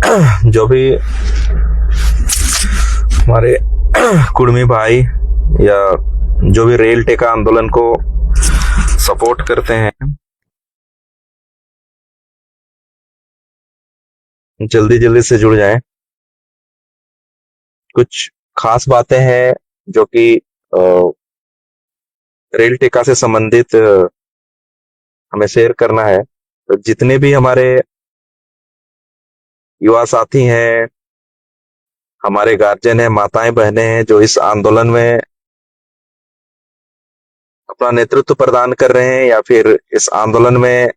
जो भी हमारे कुर्मी भाई या जो भी रेल टेका आंदोलन को सपोर्ट करते हैं, जल्दी जल्दी से जुड़ जाएं। कुछ खास बातें हैं जो कि रेल टेका से संबंधित हमें शेयर करना है। तो जितने भी हमारे युवा साथी हैं, हमारे गार्जियन हैं, माताएं बहनें हैं जो इस आंदोलन में अपना नेतृत्व प्रदान कर रहे हैं या फिर इस आंदोलन में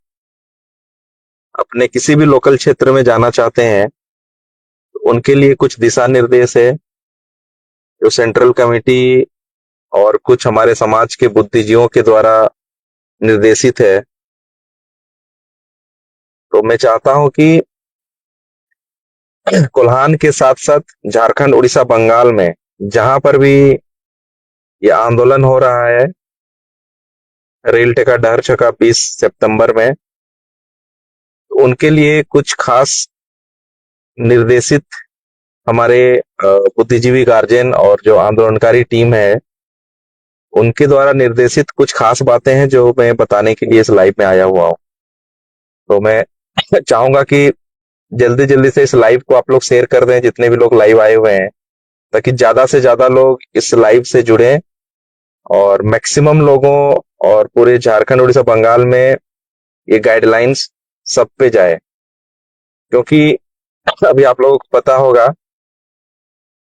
अपने किसी भी लोकल क्षेत्र में जाना चाहते हैं, तो उनके लिए कुछ दिशा निर्देश है जो सेंट्रल कमेटी और कुछ हमारे समाज के बुद्धिजीवियों के द्वारा निर्देशित है। तो मैं चाहता हूं कि कोल्हान के साथ साथ झारखंड, उड़ीसा, बंगाल में जहां पर भी ये आंदोलन हो रहा है, रेल टेका डहर चका 20 सितंबर में, तो उनके लिए कुछ खास निर्देशित हमारे बुद्धिजीवी गार्जियन और जो आंदोलनकारी टीम है उनके द्वारा निर्देशित कुछ खास बातें हैं जो मैं बताने के लिए इस लाइव में आया हुआ हूँ। तो मैं चाहूंगा कि जल्दी जल्दी से इस लाइव को आप लोग शेयर कर दें, जितने भी लोग लाइव आए हुए हैं, ताकि ज्यादा से ज्यादा लोग इस लाइव से जुड़े और मैक्सिमम लोगों और पूरे झारखंड, उड़ीसा, बंगाल में ये गाइडलाइंस सब पे जाए। क्योंकि अभी आप लोगों को पता होगा,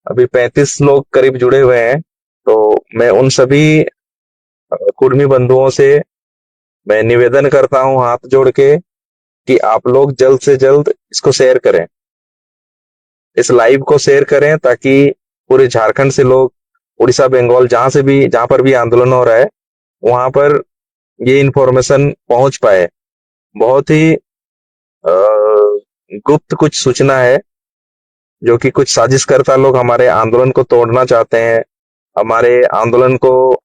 अभी 35 लोग करीब जुड़े हुए हैं। तो मैं उन सभी कुर्मी बंधुओं से मैं निवेदन करता हूं हाथ जोड़ के कि आप लोग जल्द से जल्द इसको शेयर करें, इस लाइव को शेयर करें, ताकि पूरे झारखंड से लोग, उड़ीसा, बंगाल, जहां पर भी आंदोलन हो रहा है वहां पर ये इंफॉर्मेशन पहुंच पाए। बहुत ही गुप्त कुछ सूचना है जो कि कुछ साजिशकर्ता लोग हमारे आंदोलन को तोड़ना चाहते हैं, हमारे आंदोलन को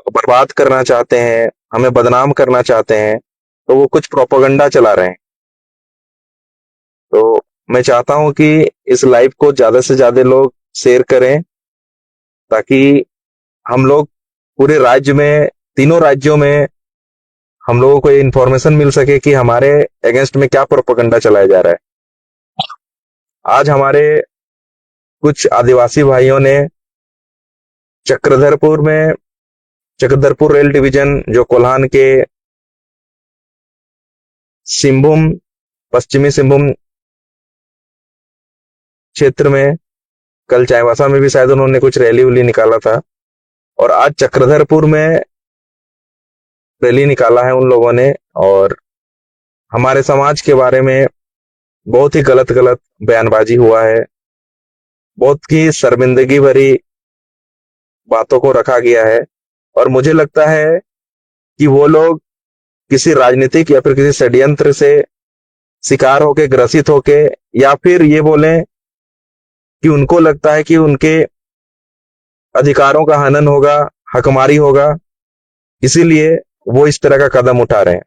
बर्बाद करना चाहते हैं, हमें बदनाम करना चाहते हैं। तो वो कुछ प्रोपेगेंडा चला रहे हैं। तो मैं चाहता हूं कि इस लाइव को ज्यादा से ज्यादा लोग शेयर करें, ताकि हम लोग पूरे राज्य में, तीनों राज्यों में हम लोगों को ये इंफॉर्मेशन मिल सके कि हमारे अगेंस्ट में क्या प्रोपेगेंडा चलाया जा रहा है। आज हमारे कुछ आदिवासी भाइयों ने चक्रधरपुर रेल डिवीजन, जो कोल्हान के सिंहभूम, पश्चिमी सिंहभूम क्षेत्र में, कल चाईबासा में भी शायद उन्होंने कुछ रैली उली निकाला था, और आज चक्रधरपुर में रैली निकाला है उन लोगों ने, और हमारे समाज के बारे में बहुत ही गलत गलत बयानबाजी हुआ है, बहुत ही शर्मिंदगी भरी बातों को रखा गया है। और मुझे लगता है कि वो लोग किसी राजनीतिक या फिर किसी षड्यंत्र से शिकार होके, ग्रसित होके, या फिर ये बोलें कि उनको लगता है कि उनके अधिकारों का हनन होगा, हकमारी होगा, इसीलिए वो इस तरह का कदम उठा रहे हैं।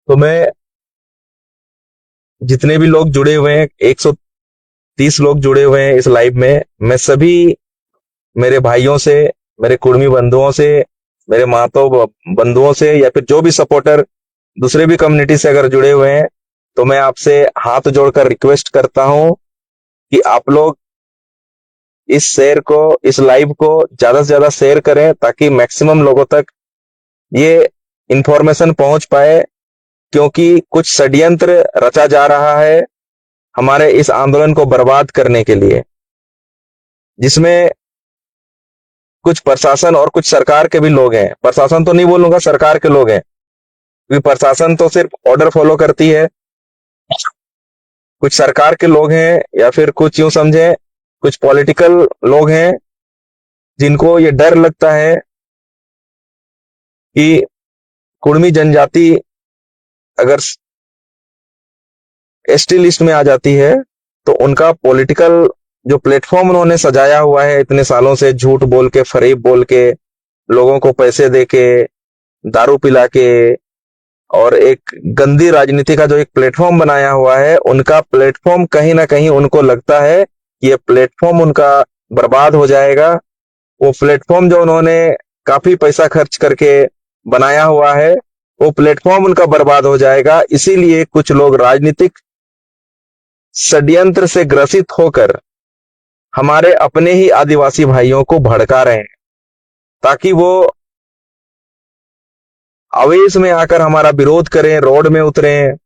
तो मैं, जितने भी लोग जुड़े हुए हैं, 130 लोग जुड़े हुए हैं इस लाइव में, मैं सभी मेरे भाइयों से, मेरे कुर्मी बंधुओं से, मेरे मातो बंधुओं से, या फिर जो भी सपोर्टर दूसरे भी कम्युनिटी से अगर जुड़े हुए हैं, तो मैं आपसे हाथ जोड़कर रिक्वेस्ट करता हूं कि आप लोग इस लाइव को ज्यादा से ज्यादा शेयर करें, ताकि मैक्सिमम लोगों तक ये इंफॉर्मेशन पहुंच पाए। क्योंकि कुछ षड्यंत्र रचा जा रहा है हमारे इस आंदोलन को बर्बाद करने के लिए, जिसमें कुछ प्रशासन और कुछ सरकार के भी लोग हैं। प्रशासन तो नहीं बोलूंगा, सरकार के लोग हैं, क्योंकि प्रशासन तो सिर्फ ऑर्डर फॉलो करती है। कुछ सरकार के लोग हैं, या फिर कुछ यूं समझे कुछ पॉलिटिकल लोग हैं, जिनको ये डर लगता है कि कुर्मी जनजाति अगर एसटी लिस्ट में आ जाती है, तो उनका पॉलिटिकल जो प्लेटफॉर्म उन्होंने सजाया हुआ है इतने सालों से, झूठ बोल के, फरेब बोल के, लोगों को पैसे दे के, दारू पिला के, और एक गंदी राजनीति का जो एक प्लेटफॉर्म बनाया हुआ है, उनका प्लेटफॉर्म कहीं ना कहीं उनको लगता है कि ये प्लेटफॉर्म उनका बर्बाद हो जाएगा। वो प्लेटफॉर्म जो उन्होंने काफी पैसा खर्च करके बनाया हुआ है, वो प्लेटफॉर्म उनका बर्बाद हो जाएगा। इसीलिए कुछ लोग राजनीतिक षड्यंत्र से ग्रसित होकर हमारे अपने ही आदिवासी भाइयों को भड़का रहे हैं, ताकि वो आवेश में आकर हमारा विरोध करें, रोड में उतरें।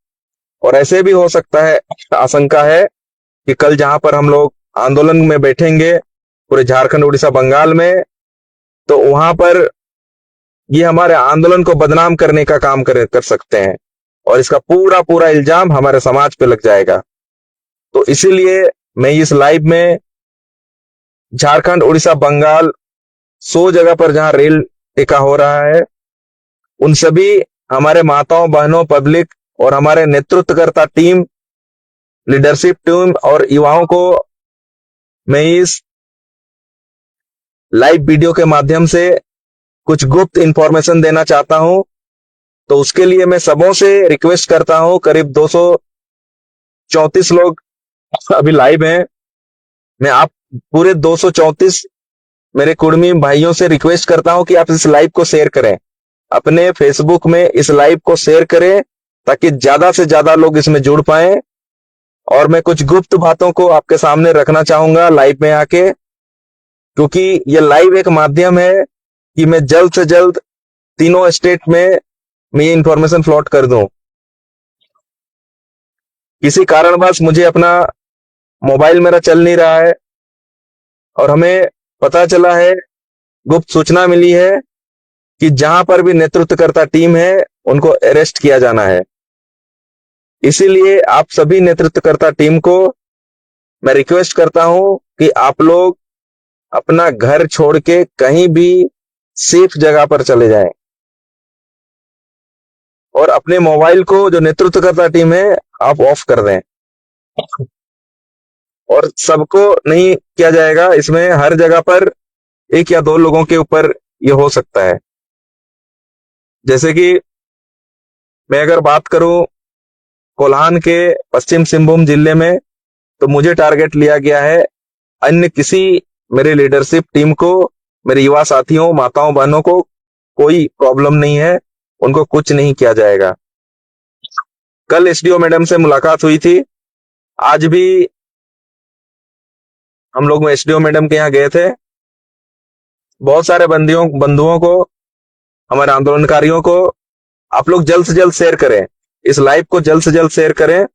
और ऐसे भी हो सकता है, आशंका है कि कल जहां पर हम लोग आंदोलन में बैठेंगे पूरे झारखंड, उड़ीसा, बंगाल में, तो वहां पर ये हमारे आंदोलन को बदनाम करने का काम कर सकते हैं और इसका पूरा पूरा इल्जाम हमारे समाज पे लग जाएगा। तो इसीलिए मैं इस लाइव में झारखंड, उड़ीसा, बंगाल 100 जगह पर जहां रेल टेका हो रहा है, उन सभी हमारे माताओं, बहनों, पब्लिक और हमारे नेतृत्वकर्ता टीम, लीडरशिप टीम और युवाओं को मैं इस लाइव वीडियो के माध्यम से कुछ गुप्त इंफॉर्मेशन देना चाहता हूं। तो उसके लिए मैं सबों से रिक्वेस्ट करता हूं, करीब 234 लोग अभी लाइव हैं। मैं आप पूरे 234 मेरे कुर्मी भाइयों से रिक्वेस्ट करता हूं कि आप इस लाइव को शेयर करें, अपने फेसबुक में इस लाइव को शेयर करें, ताकि ज्यादा से ज्यादा लोग इसमें जुड़ पाएं। और मैं कुछ गुप्त बातों को आपके सामने रखना चाहूंगा लाइव में आके, क्योंकि ये लाइव एक माध्यम है कि मैं जल्द से जल्द तीनों स्टेट में मैं ये इंफॉर्मेशन फ्लोट कर दूं। किसी कारणवश मुझे अपना मोबाइल मेरा चल नहीं रहा है और हमें पता चला है, गुप्त सूचना मिली है कि जहां पर भी नेतृत्वकर्ता टीम है उनको अरेस्ट किया जाना है। इसीलिए आप सभी नेतृत्वकर्ता टीम को मैं रिक्वेस्ट करता हूं कि आप लोग अपना घर छोड़ के कहीं भी सेफ जगह पर चले जाएं और अपने मोबाइल को, जो नेतृत्वकर्ता टीम है, आप ऑफ कर दें। और सबको नहीं किया जाएगा, इसमें हर जगह पर 1 या 2 लोगों के ऊपर ये हो सकता है। जैसे कि मैं अगर बात करूं कोल्हान के पश्चिम सिंहभूम जिले में, तो मुझे टारगेट लिया गया है। अन्य किसी मेरे लीडरशिप टीम को, मेरे युवा साथियों, माताओं, बहनों को कोई प्रॉब्लम नहीं है, उनको कुछ नहीं किया जाएगा। कल एसडीओ मैडम से मुलाकात हुई थी, आज भी हम लोग एसडीओ मैडम के यहाँ गए थे। बहुत सारे बंधुओं को, हमारे आंदोलनकारियों को आप लोग जल्द से जल्द शेयर करें, इस लाइव को जल्द से जल्द शेयर करें।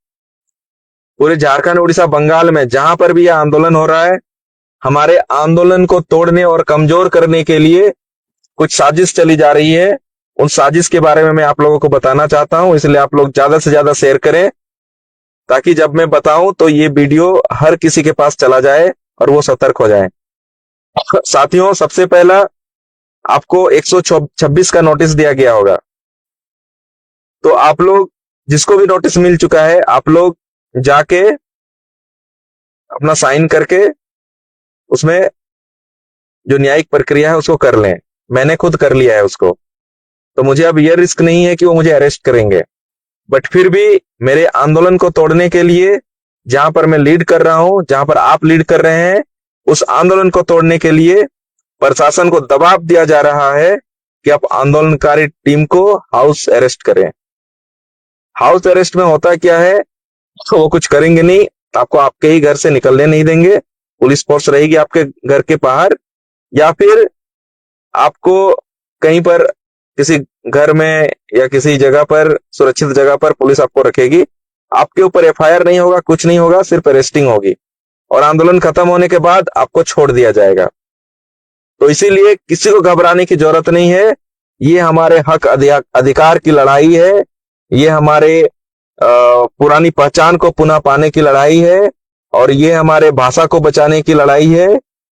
पूरे झारखंड, उड़ीसा, बंगाल में जहां पर भी यह आंदोलन हो रहा है, हमारे आंदोलन को तोड़ने और कमजोर करने के लिए कुछ साजिश चली जा रही है। उन साजिश के बारे में मैं आप लोगों को बताना चाहता हूं, इसलिए आप लोग ज्यादा से ज्यादा शेयर करें, ताकि जब मैं बताऊं तो ये वीडियो हर किसी के पास चला जाए और वो सतर्क हो जाए। साथियों, सबसे पहला आपको 126 का नोटिस दिया गया होगा। तो आप लोग, जिसको भी नोटिस मिल चुका है, आप लोग जाके अपना साइन करके उसमें जो न्यायिक प्रक्रिया है उसको कर लें। मैंने खुद कर लिया है उसको, तो मुझे अब यह रिस्क नहीं है कि वो मुझे अरेस्ट करेंगे। बट फिर भी मेरे आंदोलन को तोड़ने के लिए, जहां पर मैं लीड कर रहा हूं, जहां पर आप लीड कर रहे हैं, उस आंदोलन को तोड़ने के लिए प्रशासन को दबाव दिया जा रहा है कि आप आंदोलनकारी टीम को हाउस अरेस्ट करें। हाउस अरेस्ट में होता क्या है, तो वो कुछ करेंगे नहीं, आपको आपके ही घर से निकलने नहीं देंगे, पुलिस फोर्स रहेगी आपके घर के बाहर, या फिर आपको कहीं पर किसी घर में या किसी जगह पर, सुरक्षित जगह पर पुलिस आपको रखेगी। आपके ऊपर एफआईआर नहीं होगा, कुछ नहीं होगा, सिर्फ अरेस्टिंग होगी और आंदोलन खत्म होने के बाद आपको छोड़ दिया जाएगा। तो इसीलिए किसी को घबराने की जरूरत नहीं है। ये हमारे हक अधिकार की लड़ाई है, ये हमारे पुरानी पहचान को पुनः पाने की लड़ाई है, और ये हमारे भाषा को बचाने की लड़ाई है,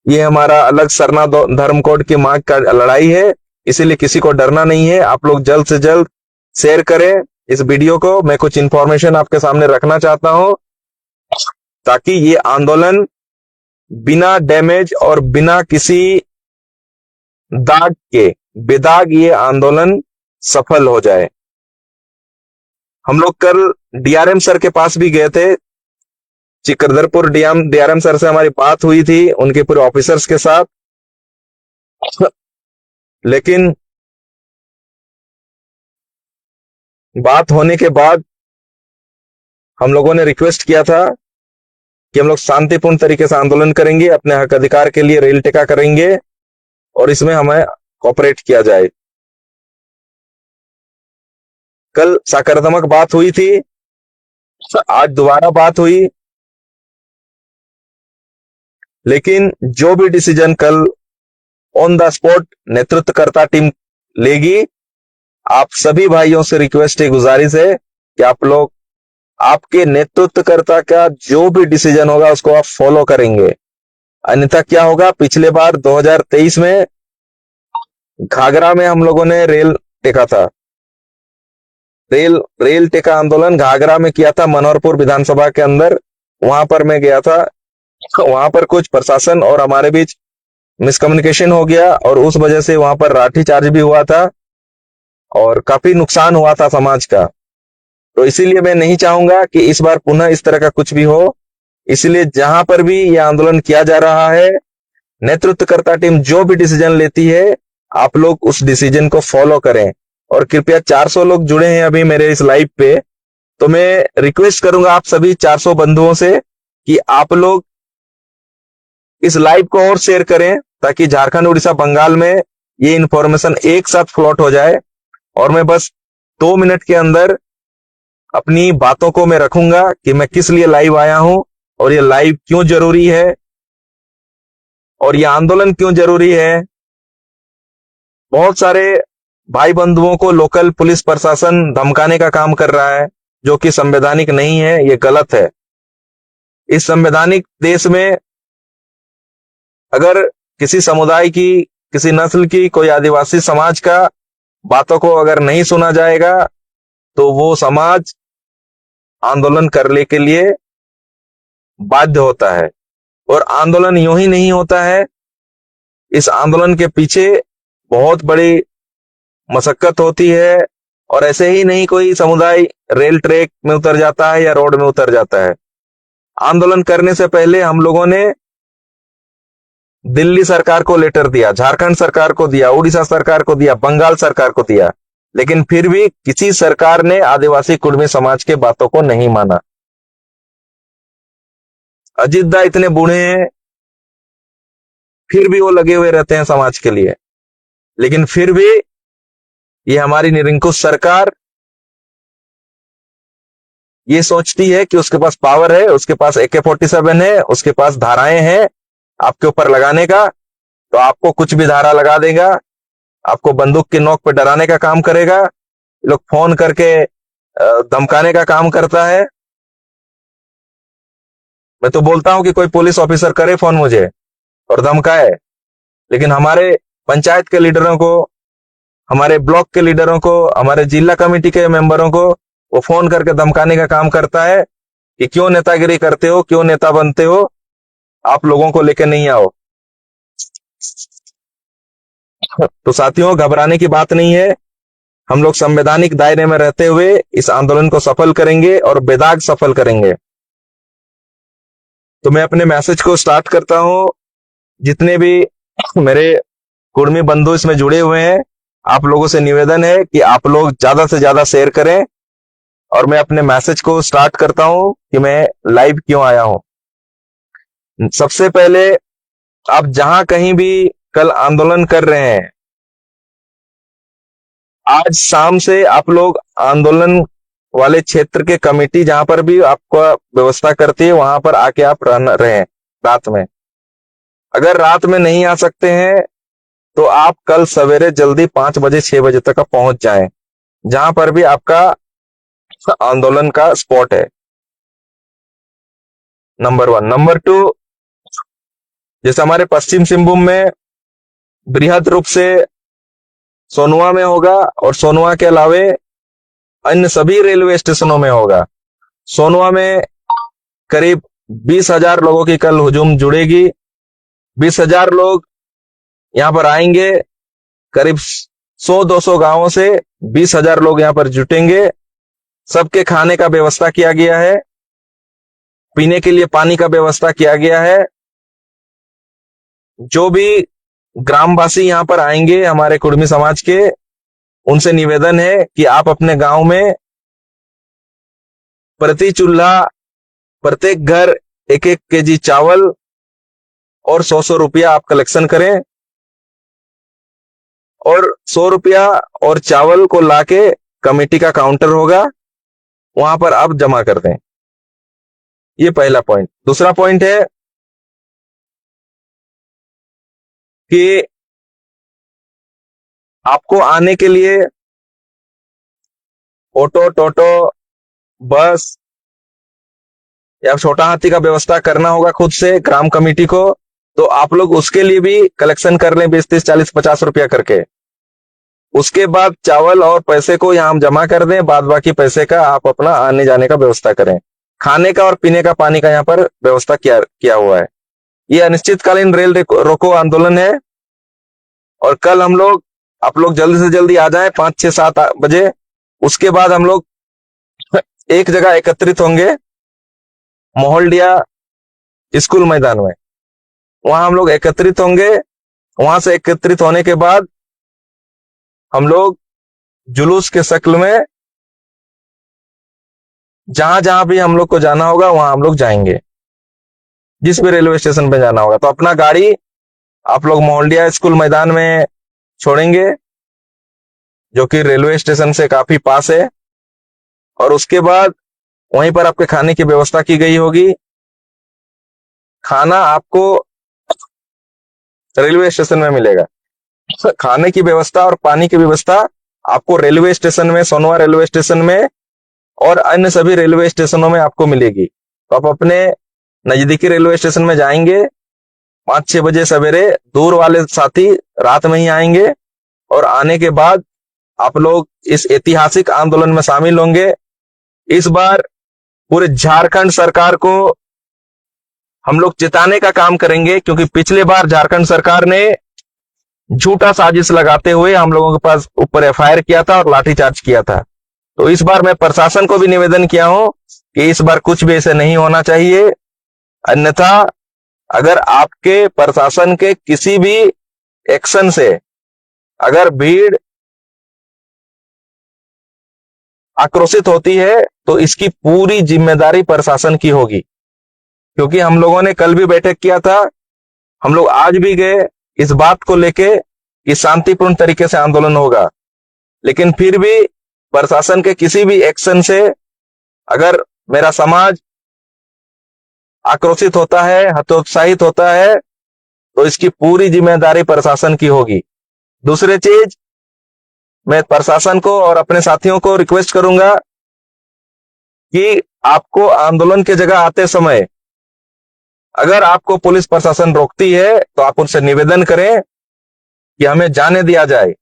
ये हमारा अलग सरना धर्म कोड की मांग का लड़ाई है। इसीलिए किसी को डरना नहीं है। आप लोग जल्द से जल्द शेयर करें इस वीडियो को। मैं कुछ इंफॉर्मेशन आपके सामने रखना चाहता हूं, ताकि ये आंदोलन बिना डैमेज और बिना किसी दाग के, बेदाग ये आंदोलन सफल हो जाए। हम लोग कल डीआरएम सर के पास भी गए थे। चिकरदरपुर डीआरएम सर से हमारी बात हुई थी, उनके पूरे ऑफिसर्स के साथ। लेकिन बात होने के बाद हम लोगों ने रिक्वेस्ट किया था कि हम लोग शांतिपूर्ण तरीके से आंदोलन करेंगे, अपने हक अधिकार के लिए रेल टेका करेंगे और इसमें हमें कोऑपरेट किया जाए। कल सकारात्मक बात हुई थी, आज दोबारा बात हुई, लेकिन जो भी डिसीजन कल ऑन द स्पॉट नेतृत्वकर्ता टीम लेगी, आप सभी भाइयों से रिक्वेस्ट है, गुजारिश है कि आप लोग आपके नेतृत्वकर्ता का जो भी डिसीजन होगा उसको आप फॉलो करेंगे। अन्यथा क्या होगा, पिछले बार 2023 में घाघरा में हम लोगों ने रेल टेका था। रेल टेका आंदोलन घाघरा में किया था, मनोहरपुर विधानसभा के अंदर। वहां पर मैं गया था। वहां पर कुछ प्रशासन और हमारे बीच मिसकम्युनिकेशन हो गया और उस वजह से वहां पर लाठीचार्ज भी हुआ था और काफी नुकसान हुआ था समाज का। तो इसीलिए मैं नहीं चाहूंगा कि इस बार पुनः इस तरह का कुछ भी हो। इसलिए जहां पर भी यह आंदोलन किया जा रहा है, नेतृत्वकर्ता टीम जो भी डिसीजन लेती है, आप लोग उस डिसीजन को फॉलो करें। और कृपया 400 लोग जुड़े हैं अभी मेरे इस लाइव पे, तो मैं रिक्वेस्ट करूंगा आप सभी 400 बंधुओं से कि आप लोग इस लाइव को और शेयर करें, ताकि झारखंड, उड़ीसा, बंगाल में ये इंफॉर्मेशन एक साथ फ्लॉट हो जाए। और मैं बस 2 मिनट के अंदर अपनी बातों को मैं रखूंगा कि मैं किस लिए लाइव आया हूं और ये लाइव क्यों जरूरी है और ये आंदोलन क्यों जरूरी है। बहुत सारे भाई बंधुओं को लोकल पुलिस प्रशासन धमकाने का काम कर रहा है, जो कि संवैधानिक नहीं है, ये गलत है। इस संवैधानिक देश में अगर किसी समुदाय की, किसी नस्ल की, कोई आदिवासी समाज का बातों को अगर नहीं सुना जाएगा, तो वो समाज आंदोलन करने के लिए बाध्य होता है। और आंदोलन यूं ही नहीं होता है, इस आंदोलन के पीछे बहुत बड़ी मशक्कत होती है। और ऐसे ही नहीं कोई समुदाय रेल ट्रैक में उतर जाता है या रोड में उतर जाता है। आंदोलन करने से पहले हम लोगों ने दिल्ली सरकार को लेटर दिया, झारखंड सरकार को दिया, उड़ीसा सरकार को दिया, बंगाल सरकार को दिया, लेकिन फिर भी किसी सरकार ने आदिवासी कुर्मी समाज के बातों को नहीं माना। अजित दा इतने बूढ़े हैं, फिर भी वो लगे हुए रहते हैं समाज के लिए। लेकिन फिर भी ये हमारी निरंकुश सरकार ये सोचती है कि उसके पास पावर है, उसके पास AK-47 है, उसके पास धाराएं हैं आपके ऊपर लगाने का, तो आपको कुछ भी धारा लगा देगा, आपको बंदूक की नोक पे डराने का काम करेगा। ये लोग फोन करके धमकाने का काम करता है। मैं तो बोलता हूं कि कोई पुलिस ऑफिसर करे फोन मुझे और धमकाए, लेकिन हमारे पंचायत के लीडरों को, हमारे ब्लॉक के लीडरों को, हमारे जिला कमेटी के मेंबरों को वो फोन करके धमकाने का काम करता है कि क्यों नेतागिरी करते हो, क्यों नेता बनते हो, आप लोगों को लेकर नहीं आओ। तो साथियों, घबराने की बात नहीं है। हम लोग संवैधानिक दायरे में रहते हुए इस आंदोलन को सफल करेंगे और बेदाग सफल करेंगे। तो मैं अपने मैसेज को स्टार्ट करता हूं। जितने भी मेरे कुर्मी बंधु इसमें जुड़े हुए हैं, आप लोगों से निवेदन है कि आप लोग ज्यादा से ज्यादा शेयर करें। और मैं अपने मैसेज को स्टार्ट करता हूं कि मैं लाइव क्यों आया हूं। सबसे पहले, आप जहां कहीं भी कल आंदोलन कर रहे हैं, आज शाम से आप लोग आंदोलन वाले क्षेत्र के कमेटी जहां पर भी आपको व्यवस्था करती है, वहां पर आके आप रहे रात में। अगर रात में नहीं आ सकते हैं तो आप कल सवेरे जल्दी 5 बजे 6 बजे तक पहुंच जाएं, जहां पर भी आपका आंदोलन का स्पॉट है। नंबर 1। नंबर 2, जैसे हमारे पश्चिम सिंहभूम में बृहद रूप से सोनुआ में होगा और सोनुआ के अलावे अन्य सभी रेलवे स्टेशनों में होगा। सोनुआ में करीब 20,000 लोगों की कल हुजूम जुड़ेगी। 20,000 लोग यहां पर आएंगे। करीब 100-200 गांवों से 20,000 लोग यहां पर जुटेंगे सबके खाने का व्यवस्था किया गया है, पीने के लिए पानी का व्यवस्था किया गया है। जो भी ग्रामवासी यहाँ पर आएंगे हमारे कुर्मी समाज के, उनसे निवेदन है कि आप अपने गांव में प्रति चूल्हा, प्रत्येक घर 1-1 केजी चावल और 100-100 रुपया आप कलेक्शन करें, और 100 रुपया और चावल को लाके कमेटी का काउंटर होगा, वहां पर आप जमा कर दें। ये पहला पॉइंट। दूसरा पॉइंट है कि आपको आने के लिए ऑटो, टोटो, बस या छोटा हाथी का व्यवस्था करना होगा खुद से ग्राम कमेटी को, तो आप लोग उसके लिए भी कलेक्शन कर लें 20, 30, 40, 50 रुपया करके। उसके बाद चावल और पैसे को यहाँ जमा कर दें, बाद बाकी पैसे का आप अपना आने जाने का व्यवस्था करें। खाने का और पीने का पानी का यहाँ पर व्यवस्था किया हुआ है। ये अनिश्चितकालीन रेल रोको आंदोलन है, और कल हम लोग, आप लोग जल्दी से जल्दी आ जाएं 5, 6, 7 बजे। उसके बाद हम लोग एक जगह एकत्रित होंगे मोहल्डिया स्कूल मैदान में, वहां हम लोग एकत्रित होंगे। वहां से एकत्रित होने के बाद हम लोग जुलूस के शक्ल में जहां जहां भी हम लोग को जाना होगा वहां हम लोग जाएंगे, जिस भी रेलवे स्टेशन पे जाना होगा। तो अपना गाड़ी आप लोग मोहल्डिया स्कूल मैदान में छोड़ेंगे, जो कि रेलवे स्टेशन से काफी पास है, और उसके बाद वहीं पर आपके खाने की व्यवस्था की गई होगी। खाना आपको रेलवे स्टेशन में मिलेगा। खाने की व्यवस्था और पानी की व्यवस्था आपको रेलवे स्टेशन में, सोनवा रेलवे स्टेशन में और अन्य सभी रेलवे स्टेशनों में आपको मिलेगी। तो आप अपने नजदीकी रेलवे स्टेशन में जाएंगे 5-6 बजे सवेरे, दूर वाले साथी रात में ही आएंगे, और आने के बाद आप लोग इस ऐतिहासिक आंदोलन में शामिल होंगे। इस बार पूरे झारखंड सरकार को हम लोग चेताने का काम करेंगे, क्योंकि पिछले बार झारखंड सरकार ने झूठा साजिश लगाते हुए हम लोगों के पास ऊपर एफआईआर किया था और लाठीचार्ज किया था। तो इस बार मैं प्रशासन को भी निवेदन किया हूं कि इस बार कुछ भी ऐसे नहीं होना चाहिए, अन्यथा अगर आपके प्रशासन के किसी भी एक्शन से अगर भीड़ आक्रोशित होती है तो इसकी पूरी जिम्मेदारी प्रशासन की होगी। क्योंकि हम लोगों ने कल भी बैठक किया था, हम लोग आज भी गए इस बात को लेके कि शांतिपूर्ण तरीके से आंदोलन होगा, लेकिन फिर भी प्रशासन के किसी भी एक्शन से अगर मेरा समाज आक्रोशित होता है, हतोत्साहित होता है, तो इसकी पूरी जिम्मेदारी प्रशासन की होगी। दूसरी चीज, मैं प्रशासन को और अपने साथियों को रिक्वेस्ट करूंगा कि आपको आंदोलन की जगह आते समय अगर आपको पुलिस प्रशासन रोकती है तो आप उनसे निवेदन करें कि हमें जाने दिया जाए।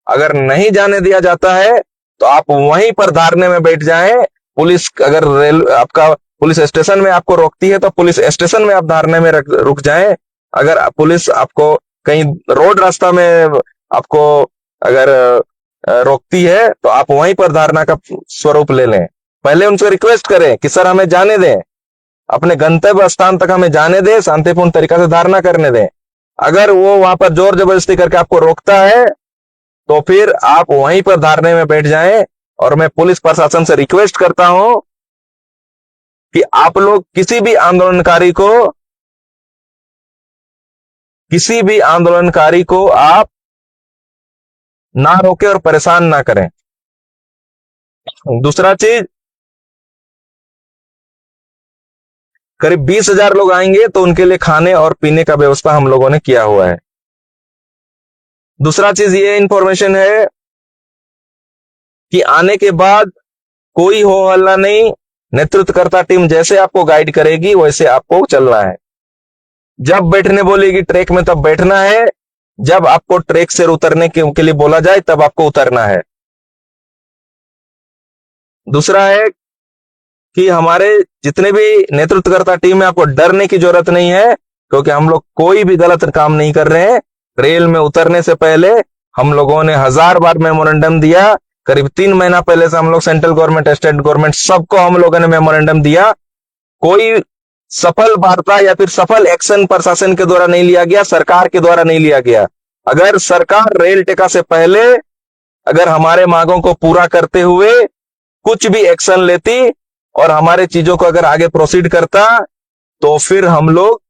अगर नहीं जाने दिया जाता है तो आप वहीं पर धरने में बैठ जाएं। पुलिस अगर आपका पुलिस स्टेशन में आपको रोकती है तो पुलिस स्टेशन में आप धरने में रुक जाएं। अगर पुलिस आपको कहीं रोड रास्ता में आपको अगर रोकती है तो आप वहीं पर धरना का स्वरूप ले लें। पहले उनसे रिक्वेस्ट करें कि सर हमें जाने दें, अपने गंतव्य स्थान तक हमें जाने दें, शांतिपूर्ण तरीका से धारणा करने दें। अगर वो वहां पर जोर जबरदस्ती करके आपको रोकता है तो फिर आप वहीं पर धरने में बैठ जाएं। और मैं पुलिस प्रशासन से रिक्वेस्ट करता हूं कि आप लोग किसी भी आंदोलनकारी को आप ना रोके और परेशान ना करें। दूसरा चीज, करीब 20,000 लोग आएंगे तो उनके लिए खाने और पीने का व्यवस्था हम लोगों ने किया हुआ है। दूसरा चीज ये इंफॉर्मेशन है कि आने के बाद कोई हो हल्ला नहीं, नेतृत्वकर्ता टीम जैसे आपको गाइड करेगी वैसे आपको चलना है। जब बैठने बोलेगी ट्रैक में तब बैठना है, जब आपको ट्रैक से उतरने के लिए बोला जाए तब आपको उतरना है। दूसरा है कि हमारे जितने भी नेतृत्वकर्ता टीम है, आपको डरने की जरूरत नहीं है, क्योंकि हम लोग कोई भी गलत काम नहीं कर रहे हैं। रेल में उतरने से पहले हम लोगों ने 1000 बार मेमोरेंडम दिया करीब 3 महीना पहले से हम लोग सेंट्रल गवर्नमेंट, स्टेट गवर्नमेंट, सबको हम लोगों ने मेमोरेंडम दिया। कोई सफल वार्ता या फिर सफल एक्शन प्रशासन के द्वारा नहीं लिया गया, सरकार के द्वारा नहीं लिया गया। अगर सरकार रेल टेका से पहले अगर हमारे मांगों को पूरा करते हुए कुछ भी एक्शन लेती और हमारे चीजों को अगर आगे प्रोसीड करता, तो फिर हम लोग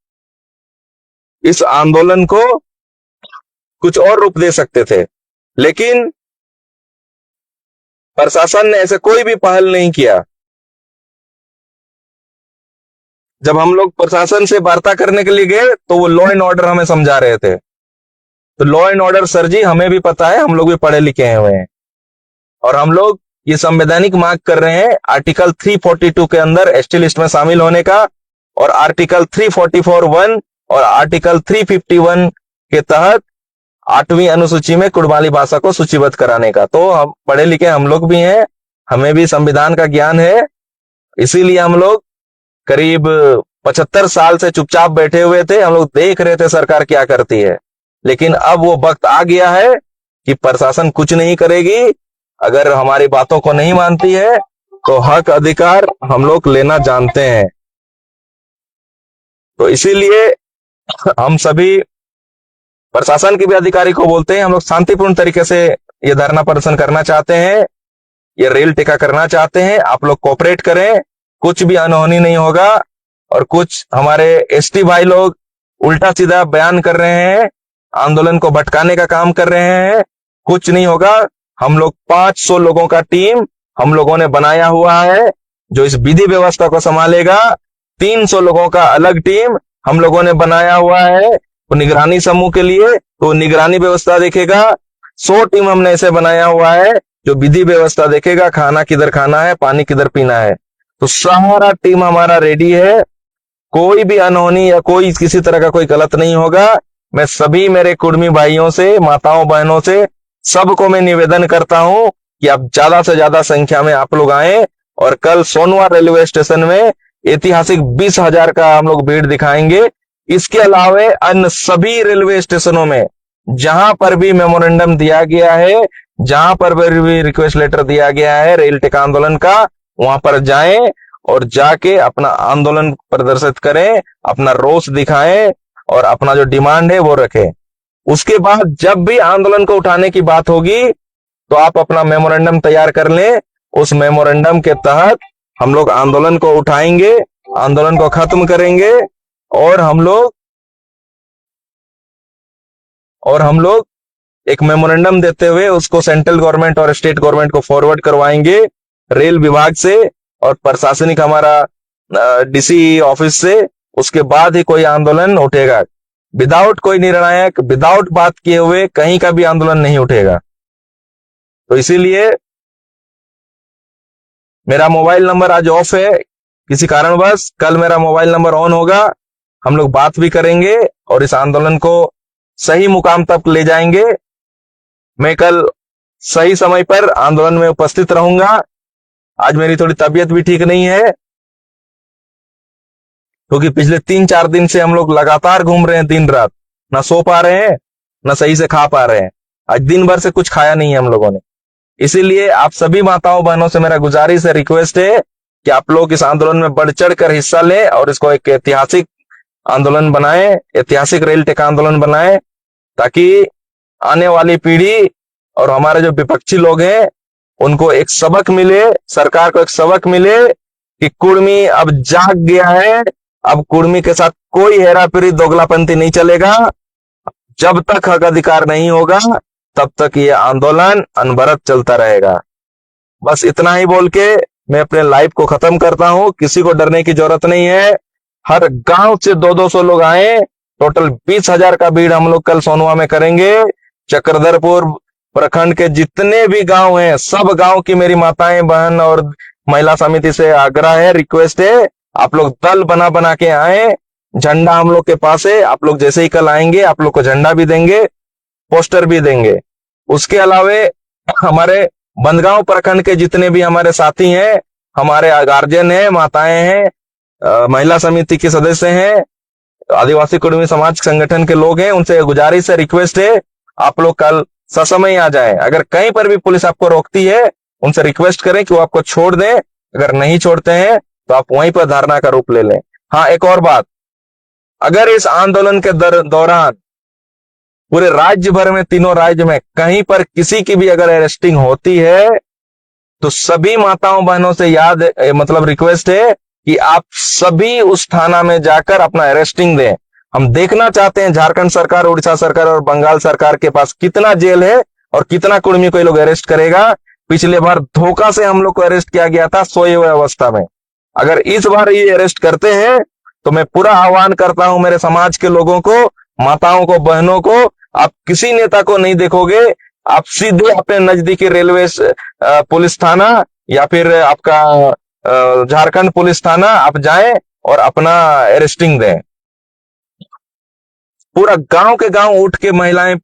इस आंदोलन को कुछ और रूप दे सकते थे। लेकिन प्रशासन ने ऐसे कोई भी पहल नहीं किया। जब हम लोग प्रशासन से वार्ता करने के लिए गए तो वो लॉ एंड ऑर्डर हमें समझा रहे थे। तो लॉ एंड ऑर्डर सर जी हमें भी पता है, हम लोग भी पढ़े लिखे हुए हैं, और हम लोग ये संवैधानिक मांग कर रहे हैं आर्टिकल 342 के अंदर एसटी लिस्ट में शामिल होने का, और आर्टिकल 344(1) और आर्टिकल 351 के तहत 8वीं अनुसूची में कुड़माली भाषा को सूचीबद्ध कराने का। तो हम पढ़े लिखे हम लोग भी हैं, हमें भी संविधान का ज्ञान है, इसीलिए हम लोग करीब 75 साल से चुपचाप बैठे हुए थे। हम लोग देख रहे थे सरकार क्या करती है। लेकिन अब वो वक्त आ गया है कि प्रशासन कुछ नहीं करेगी। अगर हमारी बातों को नहीं मानती है तो हक अधिकार हम लोग लेना जानते हैं। तो इसीलिए हम सभी प्रशासन के भी अधिकारी को बोलते हैं, हम लोग शांतिपूर्ण तरीके से ये धरना प्रदर्शन करना चाहते हैं, ये रेल टेका करना चाहते हैं। आप लोग कोऑपरेट करें, कुछ भी अनहोनी नहीं होगा। और कुछ हमारे एसटी भाई लोग उल्टा सीधा बयान कर रहे हैं, आंदोलन को भटकाने का काम कर रहे हैं, कुछ नहीं होगा। हम लोग 500 लोगों का टीम हम लोगों ने बनाया हुआ है जो इस विधि व्यवस्था को संभालेगा। 300 लोगों का अलग टीम हम लोगों ने बनाया हुआ है तो निगरानी समूह के लिए, तो निगरानी व्यवस्था देखेगा। 100 टीम हमने ऐसे बनाया हुआ है जो विधि व्यवस्था देखेगा, खाना किधर खाना है, पानी किधर पीना है। तो सारा टीम हमारा रेडी है, कोई भी अनहोनी या कोई किसी तरह का कोई गलत नहीं होगा। मैं सभी मेरे कुर्मी भाइयों से, माताओं बहनों से, सबको मैं निवेदन करता हूं कि आप ज्यादा से ज्यादा संख्या में आप लोग आए और कल सोनवा रेलवे स्टेशन में ऐतिहासिक 20,000 का हम लोग भीड़ दिखाएंगे। इसके अलावा अन्य सभी रेलवे स्टेशनों में जहां पर भी मेमोरेंडम दिया गया है, जहां पर भी रिक्वेस्ट लेटर दिया गया है रेल टेका आंदोलन का, वहां पर जाएं और जाके अपना आंदोलन प्रदर्शित करें, अपना रोष दिखाएं और अपना जो डिमांड है वो रखें। उसके बाद जब भी आंदोलन को उठाने की बात होगी तो आप अपना मेमोरेंडम तैयार कर लें। उस मेमोरेंडम के तहत हम लोग आंदोलन को उठाएंगे, आंदोलन को खत्म करेंगे और हम लोग एक मेमोरेंडम देते हुए उसको सेंट्रल गवर्नमेंट और स्टेट गवर्नमेंट को फॉरवर्ड करवाएंगे रेल विभाग से और प्रशासनिक हमारा डीसी ऑफिस से। उसके बाद ही कोई आंदोलन उठेगा। विदाउट कोई निर्णायक, विदाउट बात किए हुए कहीं का भी आंदोलन नहीं उठेगा। तो इसीलिए मेरा मोबाइल नंबर आज ऑफ है किसी कारणवश, कल मेरा मोबाइल नंबर ऑन होगा। हम लोग बात भी करेंगे और इस आंदोलन को सही मुकाम तक ले जाएंगे। मैं कल सही समय पर आंदोलन में उपस्थित रहूंगा। आज मेरी थोड़ी तबीयत भी ठीक नहीं है क्योंकि पिछले 3-4 दिन से हम लोग लगातार घूम रहे हैं, दिन रात ना सो पा रहे हैं ना सही से खा पा रहे हैं। आज दिन भर से कुछ खाया नहीं है हम लोगों ने। इसीलिए आप सभी माताओं बहनों से मेरा गुजारिश है, रिक्वेस्ट है कि आप लोग इस आंदोलन में बढ़ चढ़ कर हिस्सा लें और इसको एक ऐतिहासिक आंदोलन बनाएं, ऐतिहासिक रेल टेका आंदोलन बनाएं, ताकि आने वाली पीढ़ी और हमारे जो विपक्षी लोग हैं उनको एक सबक मिले, सरकार को एक सबक मिले कि कुर्मी अब जाग गया है। अब कुर्मी के साथ कोई हेराफेरी, दोगलापंथी नहीं चलेगा। जब तक हक अधिकार नहीं होगा तब तक ये आंदोलन अनवरत चलता रहेगा। बस इतना ही बोल के मैं अपने लाइव को खत्म करता हूं। किसी को डरने की जरूरत नहीं है। हर गांव से 200-200 लोग आए, टोटल 20,000 का भीड़ हम लोग कल सोनवा में करेंगे। चक्रधरपुर प्रखंड के जितने भी गांव हैं, सब गांव की मेरी माताएं बहन और महिला समिति से आग्रह है, रिक्वेस्ट है, आप लोग दल बना बना के आए। झंडा हम लोग के पास है, आप लोग जैसे ही कल आएंगे आप लोग को झंडा भी देंगे, पोस्टर भी देंगे। उसके अलावे हमारे बंदगांव प्रखंड के जितने भी हमारे साथी हैं, हमारे गार्जियन हैं, माताएं हैं, महिला समिति के सदस्य हैं, आदिवासी कुर्मी समाज संगठन के लोग हैं, उनसे गुजारिश है, रिक्वेस्ट है, आप लोग कल ससमय आ जाए। अगर कहीं पर भी पुलिस आपको रोकती है, उनसे रिक्वेस्ट करें कि वो आपको छोड़ दें। अगर नहीं छोड़ते हैं तो आप वहीं पर धरना का रूप ले लें। हाँ, एक और बात, अगर इस आंदोलन के दौरान पूरे राज्य भर में, तीनों राज्य में कहीं पर किसी की भी अगर अरेस्टिंग होती है, तो सभी माताओं बहनों से मतलब रिक्वेस्ट है कि आप सभी उस थाना में जाकर अपना अरेस्टिंग दें। हम देखना चाहते हैं झारखंड सरकार, उड़ीसा सरकार और बंगाल सरकार के पास कितना जेल है और कितना कुर्मी को ये लोग अरेस्ट करेगा। पिछले बार धोखा से हम लोग को अरेस्ट किया गया था सोए हुए अवस्था में। अगर इस बार ये अरेस्ट करते हैं तो मैं पूरा आह्वान करता हूं मेरे समाज के लोगों को, माताओं को, बहनों को, आप किसी नेता को नहीं देखोगे, आप सीधे अपने नजदीकी रेलवे पुलिस थाना या फिर आपका झारखंड पुलिस थाना आप जाएं और अपना अरेस्टिंग दें। पूरा गांव के गांव उठ के महिलाएं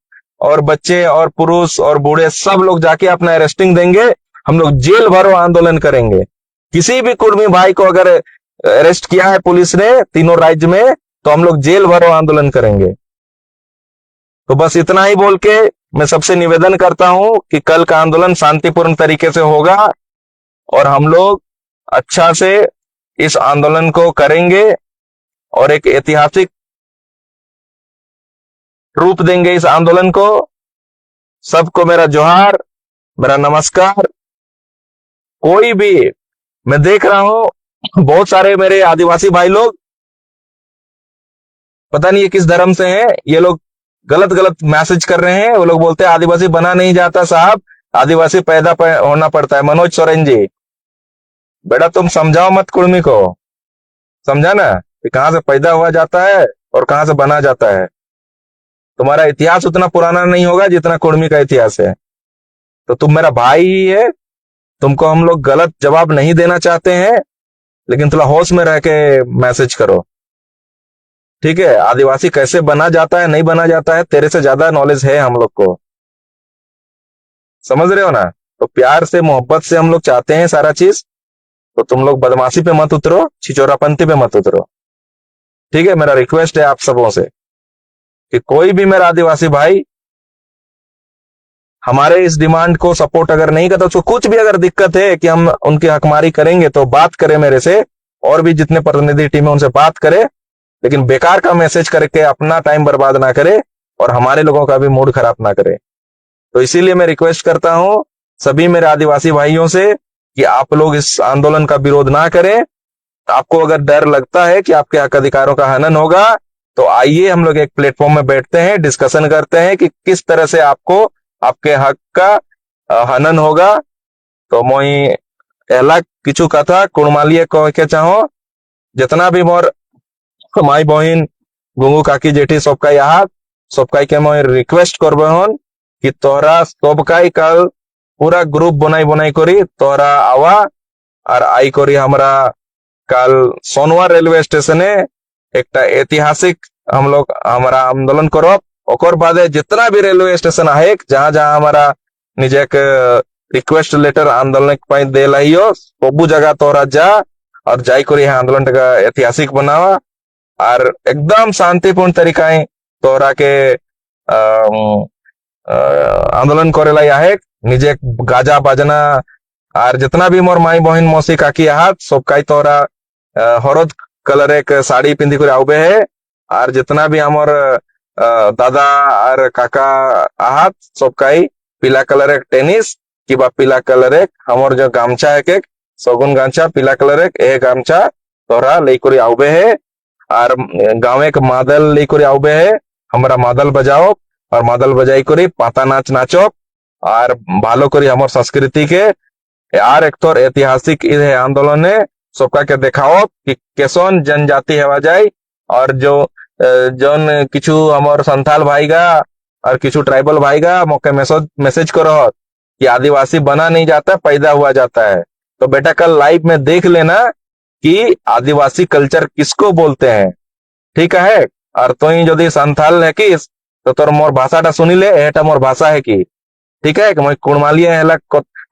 और बच्चे और पुरुष और बूढ़े सब लोग जाके अपना अरेस्टिंग देंगे। हम लोग जेल भरो आंदोलन करेंगे। किसी भी कुर्मी भाई को अगर अरेस्ट किया है पुलिस ने तीनों राज्य में, तो हम लोग जेल भरो आंदोलन करेंगे। तो बस इतना ही बोल के मैं सबसे निवेदन करता हूं कि कल का आंदोलन शांतिपूर्ण तरीके से होगा और हम लोग अच्छा से इस आंदोलन को करेंगे और एक ऐतिहासिक रूप देंगे इस आंदोलन को। सबको मेरा जोहार, मेरा नमस्कार। कोई भी, मैं देख रहा हूं बहुत सारे मेरे आदिवासी भाई लोग, पता नहीं ये किस धर्म से हैं, ये लोग गलत गलत मैसेज कर रहे हैं। वो लोग बोलते हैं आदिवासी बना नहीं जाता साहब, आदिवासी पैदा होना पड़ता है। मनोज सोरेन जी, बेटा तुम समझाओ मत कुर्मी को, समझा ना, कि कहां से पैदा हुआ जाता है और कहां से बना जाता है। तुम्हारा इतिहास उतना पुराना नहीं होगा जितना कुर्मी का इतिहास है। तो तुम मेरा भाई ही है, तुमको हम लोग गलत जवाब नहीं देना चाहते हैं, लेकिन थोड़ा होश में रह के मैसेज करो, ठीक है। आदिवासी कैसे बना जाता है, नहीं बना जाता है, तेरे से ज्यादा नॉलेज है हम लोग को, समझ रहे हो ना। तो प्यार से, मोहब्बत से हम लोग चाहते हैं सारा चीज। तो तुम लोग बदमाशी पे मत उतरो, छिचोरापंथी पे मत उतरो, ठीक है। मेरा रिक्वेस्ट है आप सबों से कि कोई भी मेरा आदिवासी भाई हमारे इस डिमांड को सपोर्ट अगर नहीं करता, तो कुछ भी अगर दिक्कत है कि हम उनकी हकमारी करेंगे, तो बात करें मेरे से, और भी जितने प्रतिनिधि टीम है उनसे बात करें, लेकिन बेकार का मैसेज करके अपना टाइम बर्बाद ना करे और हमारे लोगों का भी मूड खराब ना करे। तो इसीलिए मैं रिक्वेस्ट करता हूं सभी मेरे आदिवासी भाइयों से कि आप लोग इस आंदोलन का विरोध ना करें। आपको अगर डर लगता है कि आपके हक अधिकारों का हनन होगा, तो आइए हम लोग एक प्लेटफॉर्म में बैठते हैं, डिस्कशन करते हैं कि किस तरह से आपको आपके हक का हनन होगा। तो मोई एला किचु कथा कुणमालिए कह के चाहो, जितना भी मोर माई बहन गुंगू काकी जेठी सबकाई आहात, सबकाई के मैं रिक्वेस्ट करबे हन कि तोहरा सबकाई कल पूरा ग्रुप बनाई बनाई करी तोहरा आवा और आई करी हमरा कल सोनवा रेलवे स्टेशने एक ऐतिहासिक हम लोग हमारा आंदोलन करो। ओकर बादे जितना भी रेलवे स्टेशन है जहां जहां हमारा निजे के रिक्वेस्ट लेटर आंदोलन के दे लाइयो, सबू जगह तोहरा जा और जाई करी आंदोलन का ऐतिहासिक बनावा और एकदम शांतिपूर्ण तरीकाएं तोहरा के आंदोलन करेला आहे। निजे गाजा बाजना और जितना भी मोर माई बहन मौसी काकी आहात सबकाई तोहरा हरद कलर एक साड़ी पिंधी कर आउबे है, और जितना भी हमार दादा और काका आहात सबकाई पीला कलर एक टेनिस कि पीला कलर एक हमार जो गामछा है के सगुन गामछा पीला कलर एक गामछा तोहरा लेकर आउबे है, और गाँव एक मादल लेकर आउबे है। हमारा मादल बजाओ और मादल बजाई करी पाता नाच नाचो और भालो करी हमार संस्कृति के यार एक तो ऐतिहासिक आंदोलन है। सबका के दिखाओ कि कैसन जनजाति हेवा जाए, और जो जौन किछु हमार संथाल भाईगा और किछु ट्राइबल भाईगा मौके मैसेज करो कि आदिवासी बना नहीं जाता, पैदा हुआ जाता है। तो बेटा कल लाइव में देख लेना कि आदिवासी कल्चर किसको बोलते हैं, ठीक है। और तो ही यदि संथाल है किस तो तोर मोर भाषाटा सुनी ले, एटा मोर भाषा है कि, ठीक है। मैं कुणमालिया हेला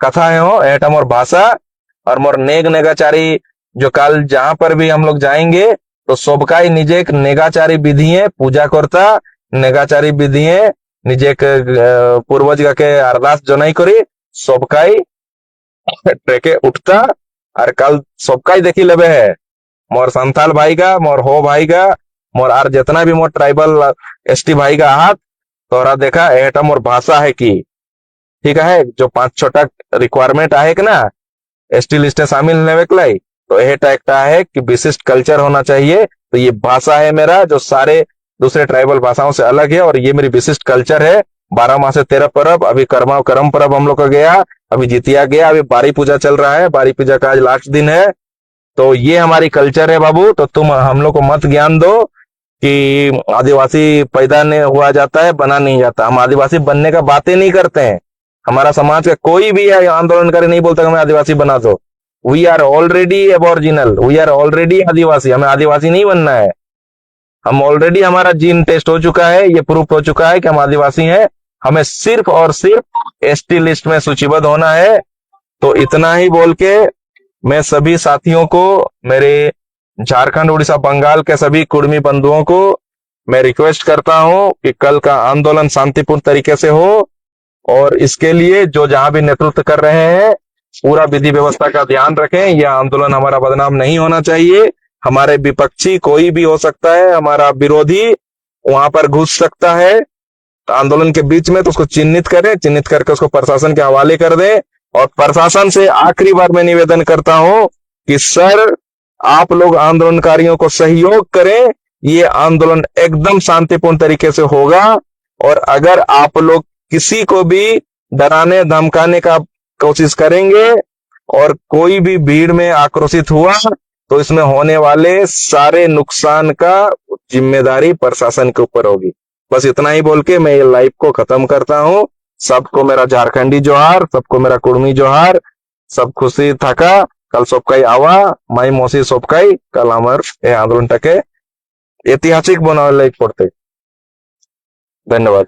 कथा है हो, एटा मोर भाषा और मोर नेग नेगाचारी जो कल जहां पर भी हम लोग जाएंगे तो सबका ही निजे नेगाचारी विधि है, पूजा करता नेगाचारी विधि है निजे के पूर्वज के अरदास जनाई करी सबकाई ट्रेके उठता और कल सबकाई देखी लेबे है मोर संथाल भाई का मोर हो भाई का मोर आर जितना भी मोर ट्राइबल एसटी भाई का हाथ तोरा देखा एटा मोर भाषा है की ठीक है जो 5 छोटा रिक्वायरमेंट आहे कि ना एसटी लिस्ट में शामिल होने के लिए तो एटा एक है कि विशिष्ट कल्चर होना चाहिए। तो ये भाषा है मेरा जो सारे दूसरे ट्राइबल भाषाओं से अलग है और ये मेरी विशिष्ट कल्चर है। 12 माह से 13 परब, अभी करम परब हम लोग का गया, अभी जितिया गया, अभी बारी पूजा चल रहा है, बारी पूजा का आज लास्ट दिन है। तो ये हमारी कल्चर है बाबू। तो तुम हम लोग को मत ज्ञान दो कि आदिवासी पैदा नहीं हुआ जाता है बना नहीं जाता। हम आदिवासी बनने का बातें नहीं करते हैं। हमारा समाज का कोई भी आंदोलनकारी नहीं बोलता कि हमें आदिवासी बना दो। We are already aboriginal, we are already adivasi, हमें आदिवासी नहीं बनना है। हम ऑलरेडी हमारा जीन टेस्ट हो चुका है, ये प्रूफ हो चुका है कि हम आदिवासी हैं। हमें सिर्फ और सिर्फ एसटी लिस्ट में सूचीबद्ध होना है। तो इतना ही बोल के मैं सभी साथियों को, मेरे झारखंड उड़ीसा बंगाल के सभी कुर्मी बंधुओं को मैं रिक्वेस्ट करता हूं कि कल का आंदोलन शांतिपूर्ण तरीके से हो और इसके लिए जो जहां भी नेतृत्व कर रहे हैं पूरा विधि व्यवस्था का ध्यान रखें। यह आंदोलन हमारा बदनाम नहीं होना चाहिए। हमारे विपक्षी कोई भी हो सकता है, हमारा विरोधी वहां पर घुस सकता है तो आंदोलन के बीच में, तो उसको चिन्हित करें, चिन्हित करके उसको प्रशासन के हवाले कर दें। और प्रशासन से आखिरी बार मैं निवेदन करता हूं कि सर आप लोग आंदोलनकारियों को सहयोग करें, ये आंदोलन एकदम शांतिपूर्ण तरीके से होगा। और अगर आप लोग किसी को भी डराने धमकाने का कोशिश करेंगे और कोई भी भीड़ में आक्रोशित हुआ तो इसमें होने वाले सारे नुकसान का जिम्मेदारी प्रशासन के ऊपर होगी। बस इतना ही बोल के मैं ये लाइव को खत्म करता हूं। सबको मेरा झारखंडी जोहार, सबको मेरा कुर्मी जोहार, सब खुशी थका कल सबकाई आवा माई मौसी सबकाई कल हमार ए आंदोलन टके ऐतिहासिक बनावे लायक पड़ते। धन्यवाद।